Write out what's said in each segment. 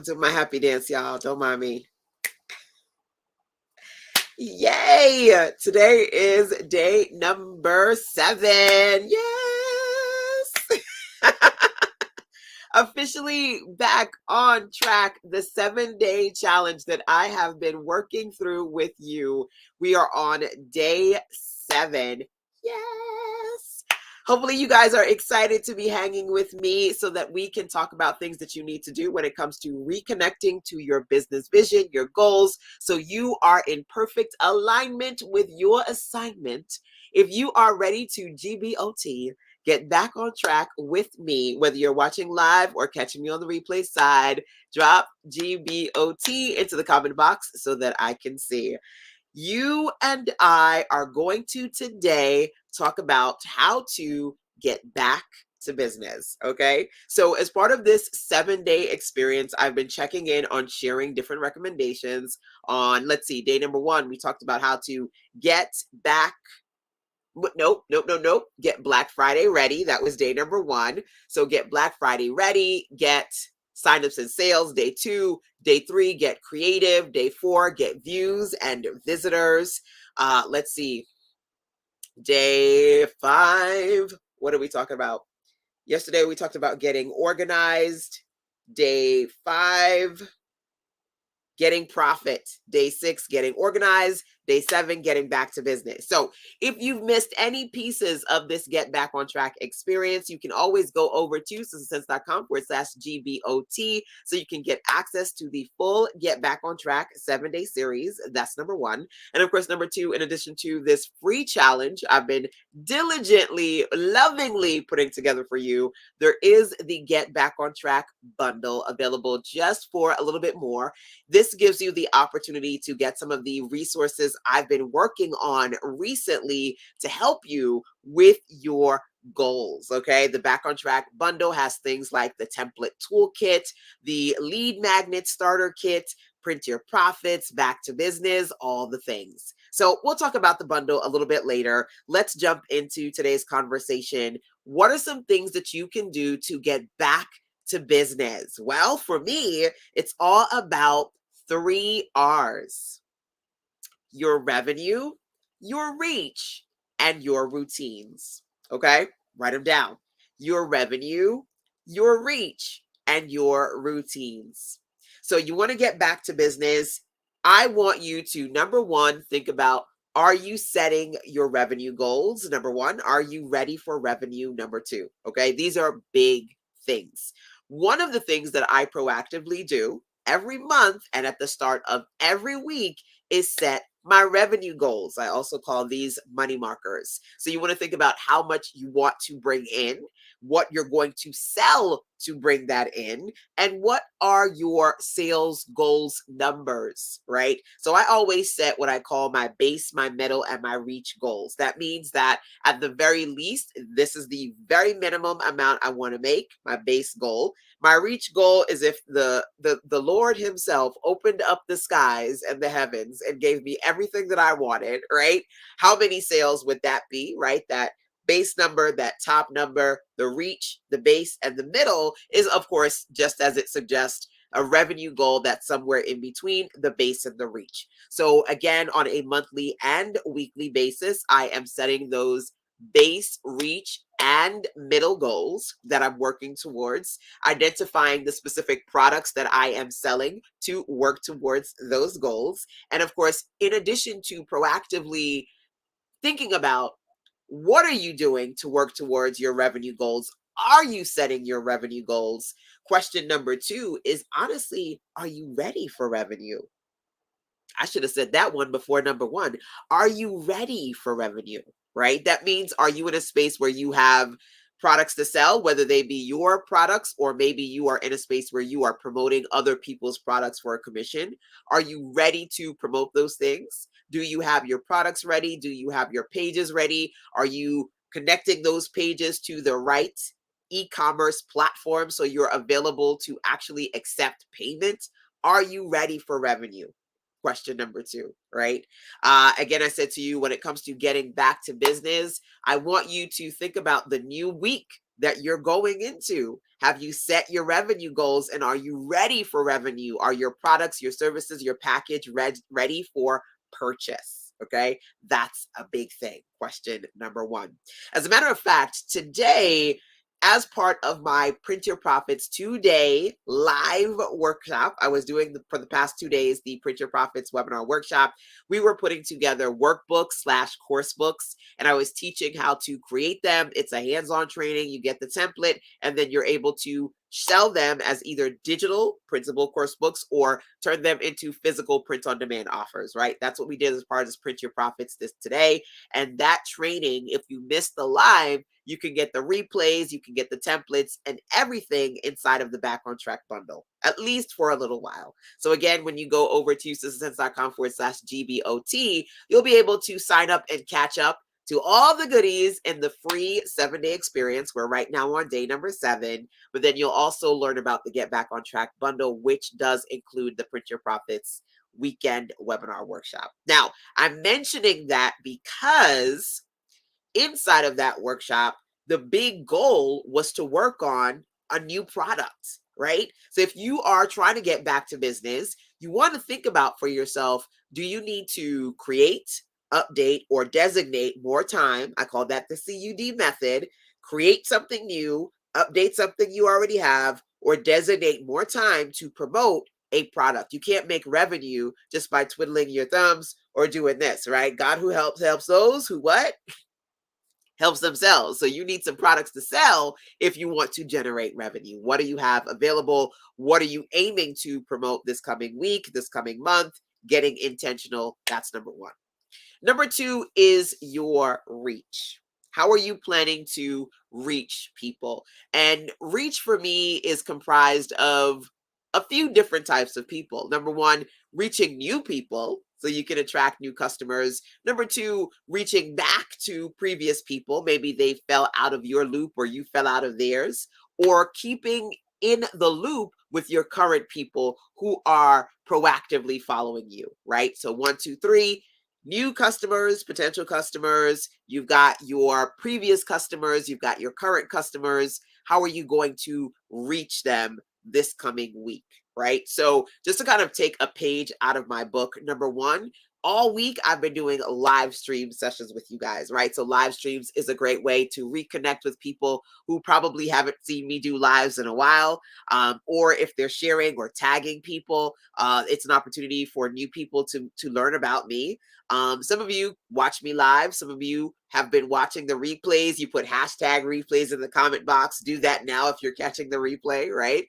do my happy dance, y'all. Don't mind me. Yay! Today is day number 7. Yes! Officially back on track, the 7-day challenge that I have been working through with you. We are on day 7. Yes. Hopefully you guys are excited to be hanging with me so that we can talk about things that you need to do when it comes to reconnecting to your business vision, your goals, so you are in perfect alignment with your assignment. If you are ready to GBOT, get back on track with me, whether you're watching live or catching me on the replay side, drop GBOT into the comment box so that I can see. You and I are going to today talk about how to get back to business. Okay. So, as part of this 7-day experience, I've been checking in on sharing different recommendations on, let's see, day number 1, we talked about how to get back. Nope. Get Black Friday ready. That was day number 1. So get Black Friday ready, get signups and sales. Day 2, day 3, get creative. Day 4, get views and visitors. Let's see. Day 5. What are we talking about? Yesterday we talked about getting organized. Day 5, getting profit. Day 6, getting organized. Day 7, getting back to business. So if you've missed any pieces of this Get Back on Track experience, you can always go over to susansense.com/GBOT so you can get access to the full Get Back on Track 7-day series. That's number 1. And of course, number 2, in addition to this free challenge I've been diligently, lovingly putting together for you, there is the Get Back on Track bundle available just for a little bit more. This gives you the opportunity to get some of the resources I've been working on recently to help you with your goals. Okay. The Back on Track bundle has things like the template toolkit, the lead magnet starter kit, print your profits, back to business, all the things. So we'll talk about the bundle a little bit later. Let's jump into today's conversation. What are some things that you can do to get back to business? Well, for me, it's all about 3 R's: your revenue, your reach, and your routines. Okay? Write them down. Your revenue, your reach, and your routines. So you want to get back to business. I want you to, number 1, think about, are you setting your revenue goals? Number 1, are you ready for revenue? Number 2, okay? These are big things. One of the things that I proactively do every month and at the start of every week is set my revenue goals. I also call these money markers. So you want to think about how much you want to bring in, what you're going to sell to bring that in, and what are your sales goals numbers, right? So I always set what I call my base, my middle, and my reach goals. That means that at the very least, this is the very minimum amount I want to make, my base goal. My reach goal is if the Lord himself opened up the skies and the heavens and gave me everything that I wanted, right? How many sales would that be, right? That base number, that top number, the reach, the base, and the middle is, of course, just as it suggests, a revenue goal that's somewhere in between the base and the reach. So again, on a monthly and weekly basis, I am setting those base, reach, and middle goals that I'm working towards, identifying the specific products that I am selling to work towards those goals. And of course, in addition to proactively thinking about, what are you doing to work towards your revenue goals? Are you setting your revenue goals? Question number 2 is, honestly, are you ready for revenue? I should have said that one before number 1. Are you ready for revenue? Right? That means, are you in a space where you have products to sell, whether they be your products, or maybe you are in a space where you are promoting other people's products for a commission? Are you ready to promote those things? Do you have your products ready? Do you have your pages ready? Are you connecting those pages to the right e-commerce platform so you're available to actually accept payment? Are you ready for revenue? Question number 2, right? Again, I said to you, when it comes to getting back to business, I want you to think about the new week that you're going into? Have you set your revenue goals and are you ready for revenue? Are your products, your services, your package ready for purchase? Okay, that's a big thing. Question number one. As a matter of fact, today, as part of my Print Your Profits 2-day live workshop, I was doing for the past 2 days the Print Your Profits webinar workshop. We were putting together workbooks / course books, and I was teaching how to create them. It's a hands-on training. You get the template, and then you're able to sell them as either digital printable course books or turn them into physical print-on-demand offers, right? That's what we did as part of this Print Your Profits today. And that training, if you missed the live, you can get the replays, you can get the templates and everything inside of the Back on Track bundle, at least for a little while. So again, when you go over to sisselsense.com/GBOT, you'll be able to sign up and catch up to all the goodies in the free 7-day experience. We're right now on day number 7, but then you'll also learn about the Get Back on Track bundle, which does include the Print Your Profits weekend webinar workshop. Now, I'm mentioning that because inside of that workshop, the big goal was to work on a new product, right? So if you are trying to get back to business, you want to think about for yourself, do you need to create, update, or designate more time? I call that the CUD method. Create something new, update something you already have, or designate more time to promote a product. You can't make revenue just by twiddling your thumbs or doing this, right? God who helps those who what? Helps themselves. So you need some products to sell if you want to generate revenue. What do you have available? What are you aiming to promote this coming week, this coming month? Getting intentional. That's number one. Number two is your reach. How are you planning to reach people? And reach for me is comprised of a few different types of people. Number one, reaching new people so you can attract new customers. Number two, reaching back to previous people. Maybe they fell out of your loop or you fell out of theirs, or keeping in the loop with your current people who are proactively following you, right? So 1, 2, 3, new customers, potential customers, you've got your previous customers, you've got your current customers. How are you going to reach them this coming week, right? So just to kind of take a page out of my book, number one, all week I've been doing live stream sessions with you guys, right? So live streams is a great way to reconnect with people who probably haven't seen me do lives in a while, or if they're sharing or tagging people, it's an opportunity for new people to learn about me. Some of you watch me live. Some of you have been watching the replays. You put hashtag replays in the comment box. Do that now if you're catching the replay, right?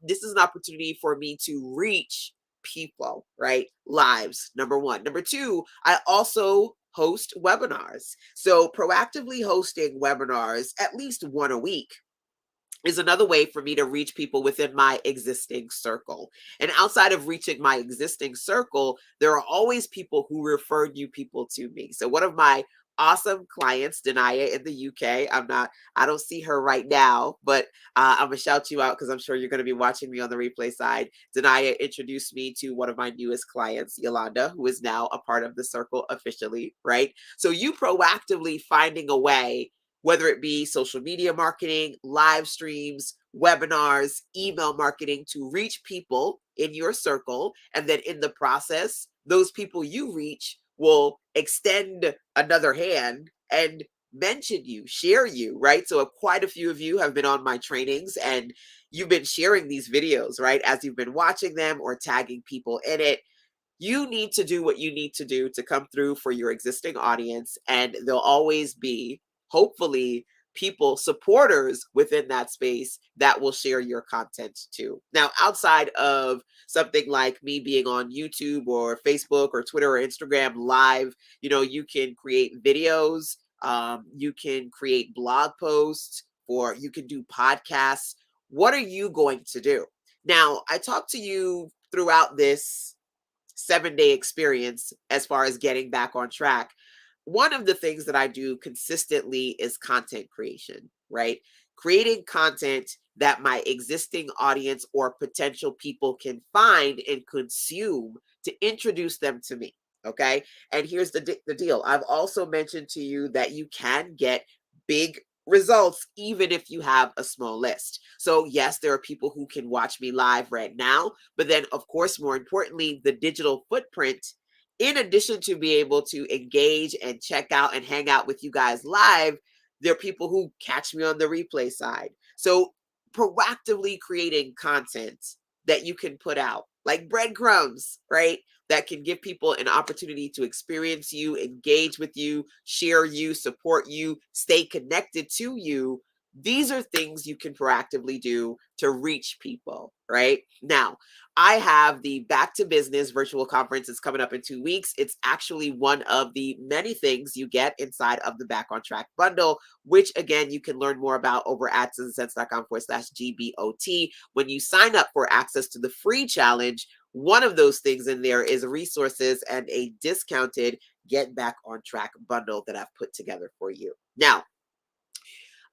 This is an opportunity for me to reach people, right? Lives, number one. Number two, I also host webinars. So proactively hosting webinars at least one a week is another way for me to reach people within my existing circle. And outside of reaching my existing circle, there are always people who refer new people to me. So one of my awesome clients, Denia in the UK, I don't see her right now, but I'm gonna shout you out because I'm sure you're gonna be watching me on the replay side. Denia introduced me to one of my newest clients, Yolanda, who is now a part of the circle officially, right? So you proactively finding a way, whether it be social media marketing, live streams, webinars, email marketing, to reach people in your circle. And then in the process, those people you reach will extend another hand and mention you, share you, right? So quite a few of you have been on my trainings and you've been sharing these videos, right? As you've been watching them or tagging people in it. You need to do what you need to do to come through for your existing audience, and there'll always be, hopefully, people, supporters within that space that will share your content too. Now, outside of something like me being on YouTube or Facebook or Twitter or Instagram live, you can create videos, you can create blog posts, or you can do podcasts. What are you going to do? Now, I talked to you throughout this 7-day experience as far as getting back on track. One of the things that I do consistently is content creation, right? Creating content that my existing audience or potential people can find and consume to introduce them to me. Okay. And here's the deal. I've also mentioned to you that you can get big results even if you have a small list. So yes, there are people who can watch me live right now, but then of course, more importantly, the digital footprint, in addition to be able to engage and check out and hang out with you guys live, there are people who catch me on the replay side. So proactively creating content that you can put out like breadcrumbs, right? That can give people an opportunity to experience you, engage with you, share you, support you, stay connected to you. These are things you can proactively do to reach people, right? Now, I have the Back to Business virtual conference. It's coming up in 2 weeks. It's actually one of the many things you get inside of the Back on Track bundle, which again, you can learn more about over at citizensense.com/GBOT. When you sign up for access to the free challenge, one of those things in there is resources and a discounted Get Back on Track bundle that I've put together for you. Now,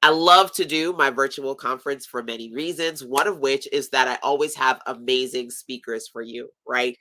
I love to do my virtual conference for many reasons, one of which is that I always have amazing speakers for you, right?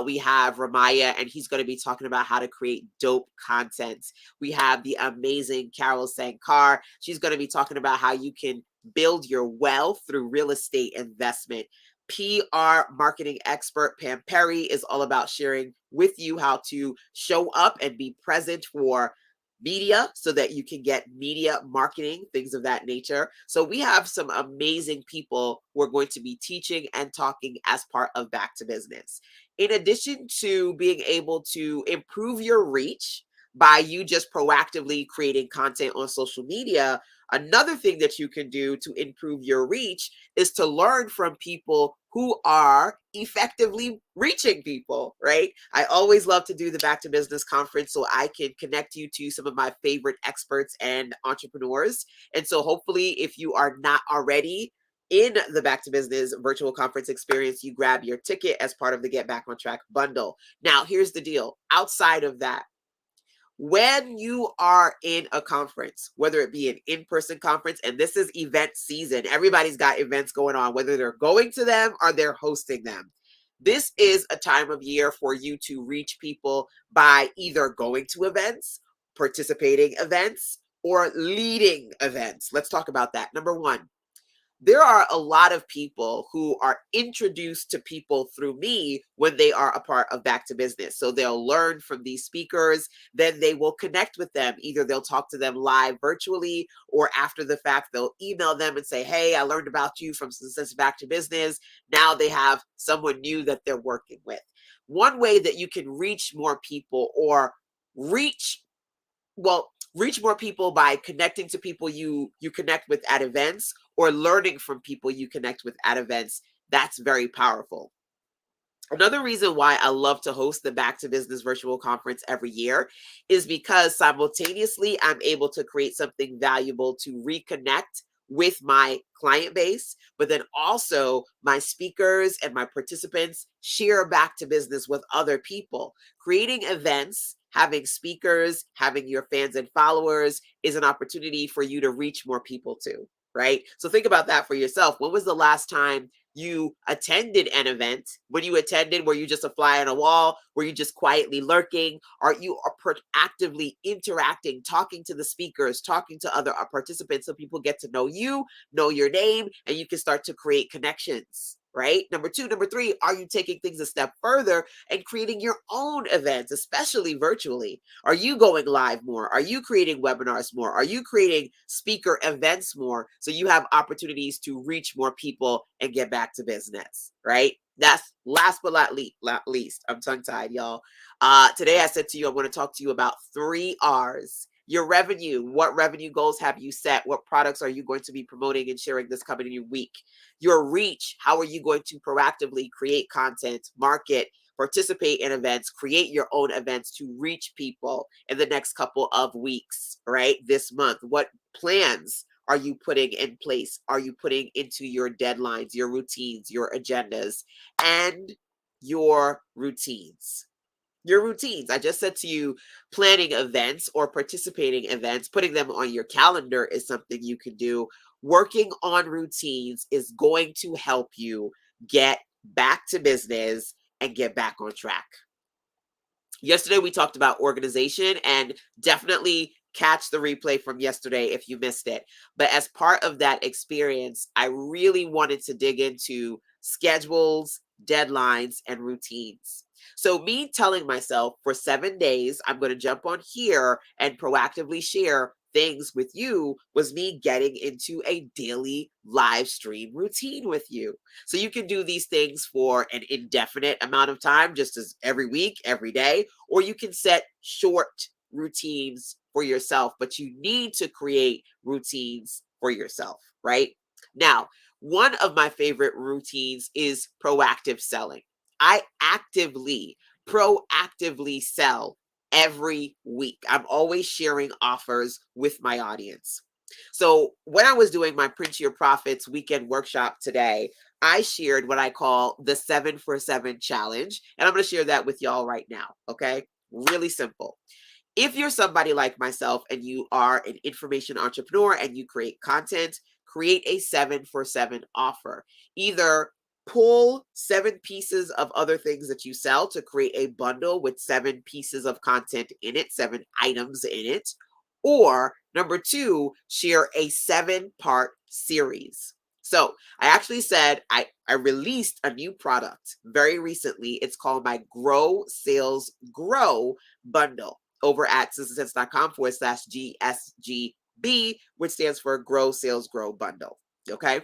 We have Ramaya, and he's going to be talking about how to create dope content. We have the amazing Carol Sankar. She's going to be talking about how you can build your wealth through real estate investment. PR marketing expert Pam Perry is all about sharing with you how to show up and be present for media so that you can get media marketing, things of that nature. So we have some amazing people who are going to be teaching and talking as part of Back to Business. In addition to being able to improve your reach by you just proactively creating content on social media, another thing that you can do to improve your reach is to learn from people who are effectively reaching people, right? I always love to do the Back to Business conference so I can connect you to some of my favorite experts and entrepreneurs. And so hopefully, if you are not already in the Back to Business virtual conference experience, you grab your ticket as part of the Get Back on Track bundle. Now, here's the deal. Outside of that, when you are in a conference, whether it be an in-person conference, and this is event season, everybody's got events going on, whether they're going to them or they're hosting them. This is a time of year for you to reach people by either going to events, participating events, or leading events. Let's talk about that. Number one, there are a lot of people who are introduced to people through me when they are a part of Back to Business. So they'll learn from these speakers, then they will connect with them. Either they'll talk to them live virtually, or after the fact, they'll email them and say, hey, I learned about you from Success Back to Business. Now they have someone new that they're working with. One way that you can reach more people or reach reach more people by connecting to people you connect with at events, or learning from people you connect with at events. That's very powerful. Another reason why I love to host the Back to Business virtual conference every year is because simultaneously I'm able to create something valuable to reconnect with my client base, but then also my speakers and my participants share Back to Business with other people. Creating events, having speakers, having your fans and followers is an opportunity for you to reach more people too, right? So think about that for yourself. When was the last time you attended an event? When you attended, were you just a fly on a wall? Were you just quietly lurking? Are you actively interacting, talking to the speakers, talking to other participants, so people get to know you, know your name, and you can start to create connections, right? Number two. Number three, are you taking things a step further and creating your own events, especially virtually? Are you going live more? Are you creating webinars more? Are you creating speaker events more, so you have opportunities to reach more people and get back to business, right? That's last but not least. I'm tongue tied, y'all. Today I said to you, I'm going to talk to you about 3 R's. Your revenue. What revenue goals have you set? What products are you going to be promoting and sharing this coming week? Your reach. How are you going to proactively create content, market, participate in events, create your own events to reach people in the next couple of weeks, right? This month. What plans are you putting in place? Are you putting into your deadlines, your routines, your agendas, and your routines? Your routines. I just said to you, planning events or participating events, putting them on your calendar is something you can do. Working on routines is going to help you get back to business and get back on track. Yesterday, we talked about organization, and definitely catch the replay from yesterday if you missed it. But as part of that experience, I really wanted to dig into schedules, deadlines, and routines. So, me telling myself for 7 days, I'm going to jump on here and proactively share things with you was me getting into a daily live stream routine with you. So, you can do these things for an indefinite amount of time, just as every week, every day, or you can set short routines for yourself, but you need to create routines for yourself, right? Now, one of my favorite routines is proactive selling. I proactively sell every week. I'm always sharing offers with my audience. So, when I was doing my Print Your Profits weekend workshop today, I shared what I call the 7 for 7 challenge. And I'm going to share that with y'all right now. Okay. Really simple. If you're somebody like myself and you are an information entrepreneur and you create content, create a 7 for 7 offer. Either pull 7 pieces of other things that you sell to create a bundle with 7 pieces of content in it, 7 items in it, or number 2, share a 7-part series. So I actually said I released a new product very recently. It's called my Grow Sales Grow bundle over at sistersense.com/GSGB, which stands for Grow Sales Grow Bundle. Okay.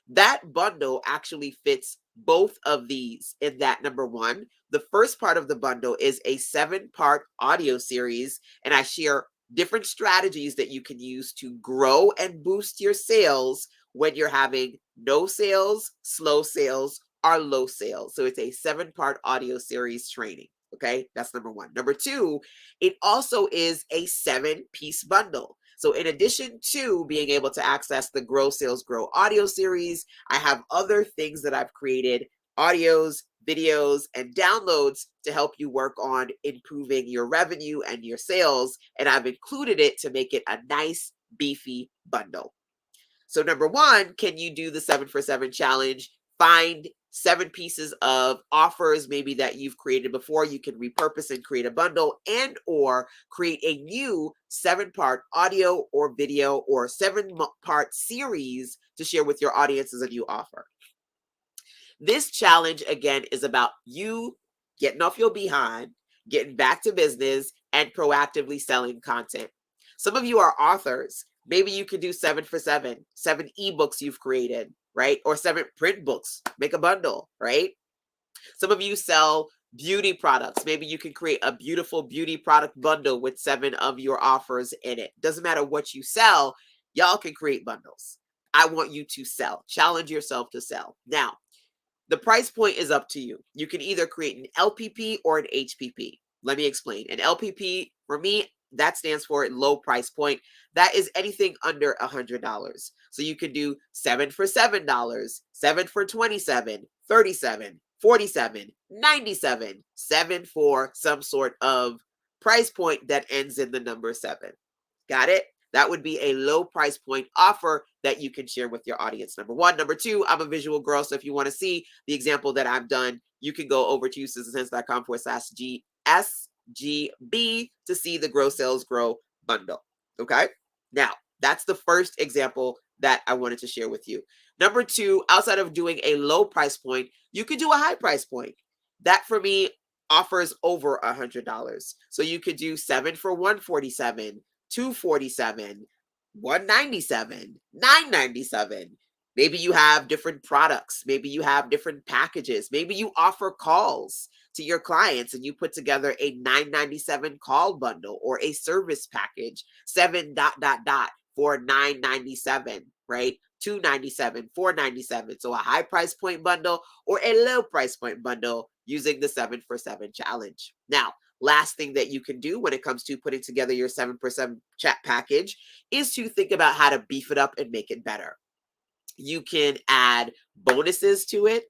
That bundle actually fits both of these in that number one, the first part of the bundle is a 7-part audio series, and I share different strategies that you can use to grow and boost your sales when you're having no sales, slow sales, or low sales. So it's a 7-part audio series training. Okay, that's number one. Number two, it also is a 7-piece bundle. So in addition to being able to access the Grow Sales Grow audio series, I have other things that I've created, audios, videos, and downloads to help you work on improving your revenue and your sales. And I've included it to make it a nice, beefy bundle. So number one, can you do the 7 for 7 challenge? Find 7 pieces of offers maybe that you've created before. You can repurpose and create a bundle, and or create a new 7-part audio or video or 7-part series to share with your audience as a new offer. This challenge again is about you getting off your behind, getting back to business, and proactively selling content. Some of you are authors. Maybe you could do 7 for 7, 7 ebooks you've created, right? Or 7 print books, make a bundle, right? Some of you sell beauty products. Maybe you can create a beautiful beauty product bundle with 7 of your offers in it. Doesn't matter what you sell, y'all can create bundles. I want you to sell. Challenge yourself to sell. Now, the price point is up to you. You can either create an LPP or an HPP. Let me explain. An LPP, for me, that stands for low price point. That is anything under $100. So you can do 7 for $7, 7 for 27, 37, 47, 97, 7 for some sort of price point that ends in the number 7. Got it? That would be a low price point offer that you can share with your audience. Number one. Number two, I'm a visual girl. So if you want to see the example that I've done, you can go over to sistersense.com/GSGB to see the Grow Sales Grow bundle. Okay. Now, that's the first example that I wanted to share with you. Number two, outside of doing a low price point, you could do a high price point. That for me offers over $100. So you could do 7 for 147. 247, 197, 997. Maybe you have different products. Maybe you have different packages. Maybe you offer calls to your clients and you put together a 997 call bundle or a service package, 7 dot dot dot for 997, right? 297, 497. So a high price point bundle or a low price point bundle using the 7 for 7 challenge. Now, last thing that you can do when it comes to putting together your 7 for 7 chat package is to think about how to beef it up and make it better. You can add bonuses to it.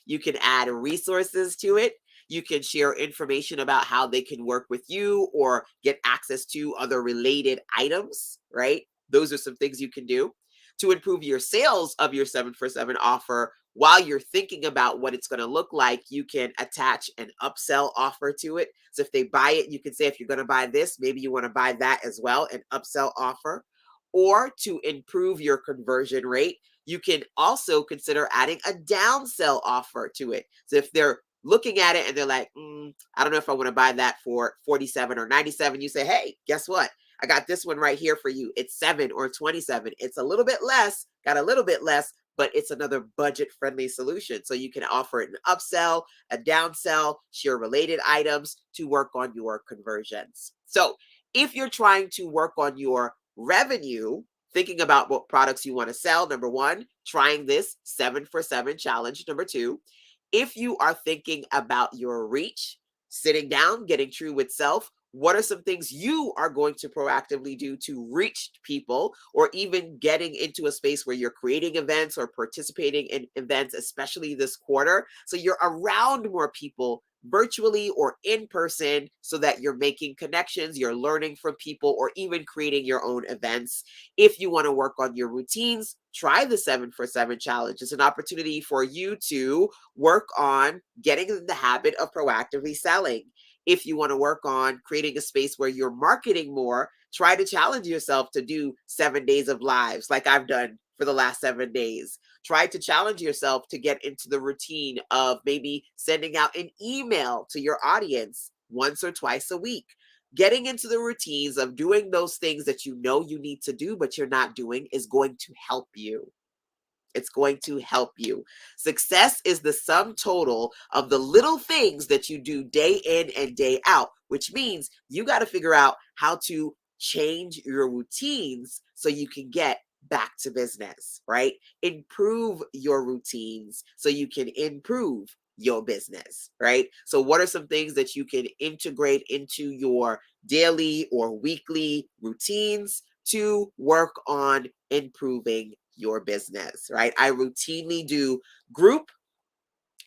You can add resources to it. You can share information about how they can work with you or get access to other related items, right? Those are some things you can do. To improve your sales of your 7 for 7 offer, while you're thinking about what it's going to look like, you can attach an upsell offer to it. So if they buy it, you can say, if you're going to buy this, maybe you want to buy that as well, an upsell offer. Or to improve your conversion rate, you can also consider adding a downsell offer to it. So if they're looking at it and they're like, I don't know if I want to buy that for 47 or 97, you say, hey, guess what? I got this one right here for you. It's 7 or 27. It's a little bit less, got a little bit less, but it's another budget friendly solution. So you can offer it an upsell, a downsell, share related items to work on your conversions. So if you're trying to work on your revenue, thinking about what products you want to sell, number one, trying this 7 for 7 challenge. Number two, if you are thinking about your reach, sitting down, getting true with self, what are some things you are going to proactively do to reach people, or even getting into a space where you're creating events or participating in events, especially this quarter, so you're around more people virtually or in person, so that you're making connections, you're learning from people, or even creating your own events. If you want to work on your routines, try the 7 for 7 challenge. It's an opportunity for you to work on getting in the habit of proactively selling. If you want to work on creating a space where you're marketing more, try to challenge yourself to do 7 days of lives like I've done for the last 7 days. Try to challenge yourself to get into the routine of maybe sending out an email to your audience once or twice a week. Getting into the routines of doing those things that you know you need to do, but you're not doing, is going to help you. It's going to help you. Success is the sum total of the little things that you do day in and day out, which means you got to figure out how to change your routines so you can get back to business, right? Improve your routines so you can improve your business, right? So, what are some things that you can integrate into your daily or weekly routines to work on improving your business, right? I routinely do group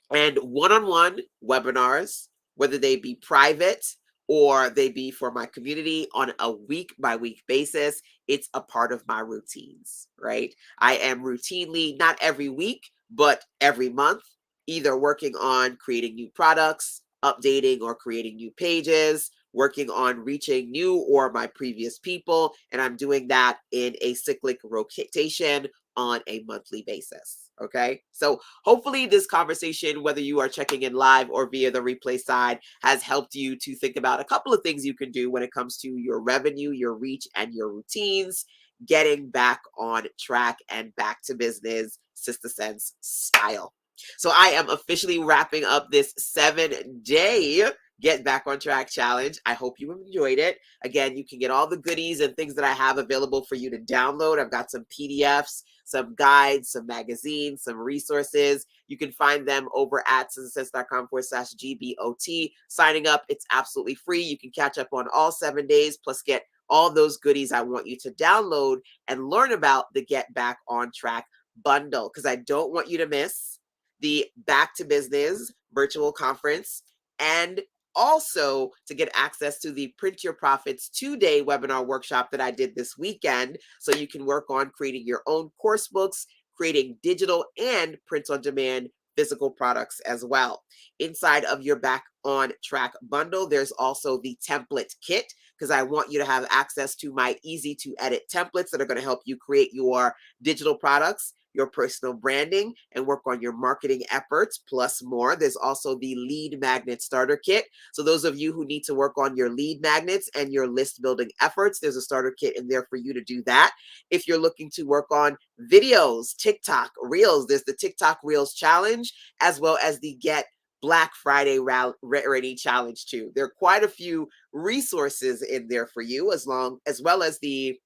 and one-on-one webinars, whether they be private or they be for my community, on a week by week basis. It's a part of my routines, right? I am routinely, not every week, but every month, either working on creating new products, updating or creating new pages, working on reaching new or my previous people. And I'm doing that in a cyclic rotation on a monthly basis. Okay. So hopefully this conversation, whether you are checking in live or via the replay side, has helped you to think about a couple of things you can do when it comes to your revenue, your reach, and your routines, getting back on track and back to business, Sister Sense style. So I am officially wrapping up this 7-day Get Back on Track challenge. I hope you enjoyed it. Again, you can get all the goodies and things that I have available for you to download. I've got some PDFs, some guides, some magazines, some resources. You can find them over at sistersense.com/GBOT. Signing up, it's absolutely free. You can catch up on all 7 days, plus get all those goodies I want you to download and learn about the Get Back on Track bundle, because I don't want you to miss the Back to Business virtual conference, and also to get access to the Print Your Profits 2-day webinar workshop that I did this weekend, so you can work on creating your own course books, creating digital and print on demand physical products as well. Inside of your Back on Track bundle, there's also the template kit, because I want you to have access to my easy to edit templates that are going to help you create your digital products, your personal branding, and work on your marketing efforts, plus more. There's also the lead magnet starter kit. So those of you who need to work on your lead magnets and your list building efforts, there's a starter kit in there for you to do that. If you're looking to work on videos, TikTok, Reels, there's the TikTok Reels challenge, as well as the Get Black Friday Ready challenge too. There are quite a few resources in there for you, as well as the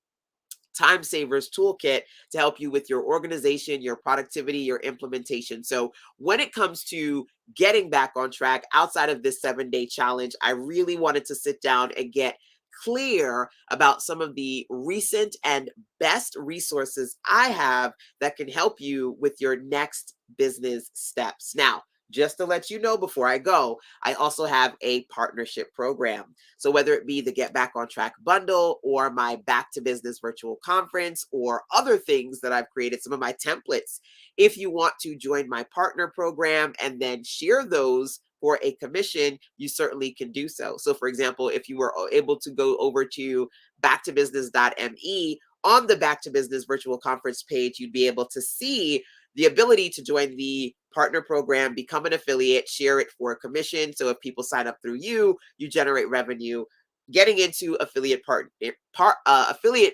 Time Savers Toolkit to help you with your organization, your productivity, your implementation. So when it comes to getting back on track outside of this 7-day challenge, I really wanted to sit down and get clear about some of the recent and best resources I have that can help you with your next business steps. Now, just to let you know before I go, I also have a partnership program. So whether it be the Get Back on Track bundle or my Back to Business virtual conference or other things that I've created, some of my templates, if you want to join my partner program and then share those for a commission, you certainly can do so. So for example, if you were able to go over to backtobusiness.me, on the Back to Business virtual conference page, you'd be able to see the ability to join the partner program, become an affiliate, share it for a commission. So if people sign up through you, you generate revenue. Getting into affiliate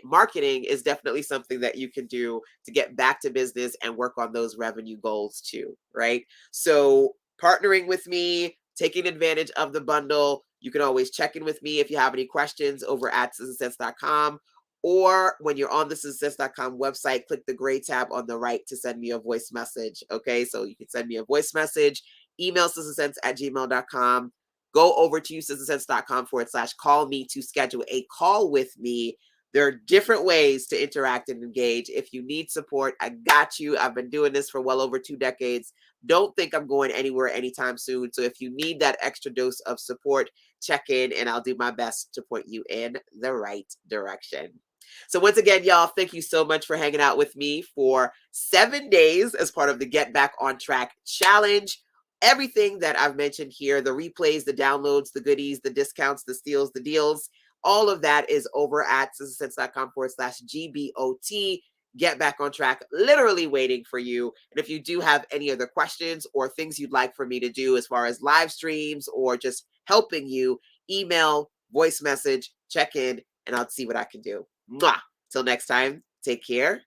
marketing is definitely something that you can do to get back to business and work on those revenue goals too, right? So partnering with me, taking advantage of the bundle. You can always check in with me if you have any questions over at citizensense.com, or when you're on the citizensense.com website, click the gray tab on the right to send me a voice message. Okay, so you can send me a voice message, email citizensense@gmail.com, go over to citizensense.com/call me to schedule a call with me. There are different ways to interact and engage. If you need support, I got you. I've been doing this for well over 2 decades. Don't think I'm going anywhere anytime soon. So if you need that extra dose of support, check in and I'll do my best to point you in the right direction. So once again, y'all, thank you so much for hanging out with me for 7 days as part of the Get Back on Track challenge. Everything that I've mentioned here, the replays, the downloads, the goodies, the discounts, the steals, the deals, all of that is over at citizensense.com/GBOT. Get Back on Track, literally waiting for you. And if you do have any other questions or things you'd like for me to do as far as live streams or just helping you, email, voice message, check in, and I'll see what I can do. Mwah! Till next time, take care